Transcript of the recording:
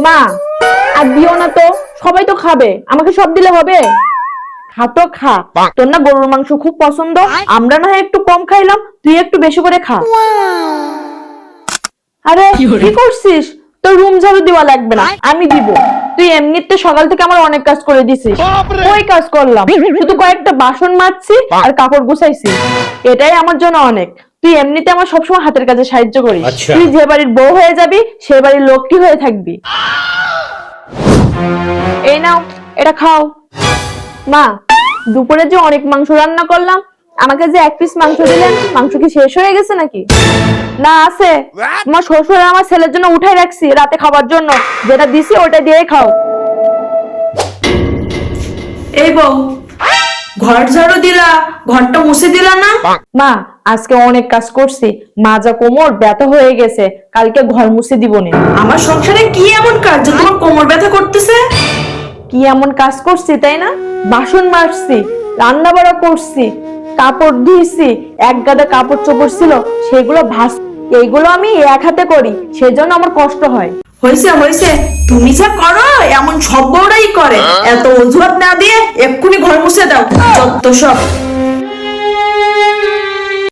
মা, আর দিও না তো, সবাই তো খাবে, আমাকে সব দিলে হবে? খা তো খা, তোর না গরুর মাংস খুব পছন্দ, আমরা না হয় একটু কম খাইলাম, তুই একটু বেশি করে খা। আরে কি করছিস? তোর রুম ঝাড়ু দেওয়া লাগবে না, আমি দিব। তুই এমনিতে সকাল থেকে আমার অনেক কাজ করে দিছিস। ওই কাজ করলাম, শুধু কয়েকটা বাসন মাজছি আর কাপড় গুছাইছি, এটাই আমার জন্য অনেক। তুই এমনিতে আমার সবসময় হাতের কাজে সাহায্য করিস। তুই যে বাড়ির বউ হয়ে যাবি, সে বাড়ির লক্ষ্মী হয়ে থাকবি। এই নাও, এটা খাও। মা, দুপুরে যে অনেক মাংস রান্না করলাম, আমাকে যে এক পিস মাংস দিলেন, মাংস কি শেষ হয়ে গেছে নাকি? না, আছে। তোমার শ্বশুর আমার ছেলের জন্য উঠাই রাখছি রাতে খাবার জন্য, যেটা দিছি ওটা দিয়ে খাও। এই বউ, ঘর ঝাড়ু দিলা, ঘরটা মুছে দিলা না? মা, আজকে অনেক কাজ করছি, মাজা কোমর ব্যথা হয়ে গেছে, কালকে ঘর মুছে দিবনে। আমার সংসারে কি এমন কাজ যে তোমার কোমর ব্যথা করতেছে? কি এমন কাজ করছি তাই না? বাসন মাজছি, রান্না বাড়া করছি, কাপড় ধুইছি, এক গাদা কাপড় চোপড় ছিল সেগুলো ভাস, এইগুলো আমি এক হাতে করি, সেজন্য আমার কষ্ট হয়। হয়েছে হয়েছে, তুমি যা করো এমন সব বউরাই করে। এত অজুহাত না দিয়ে এক্ষুনি ঘর মুছে দাও, যত সব।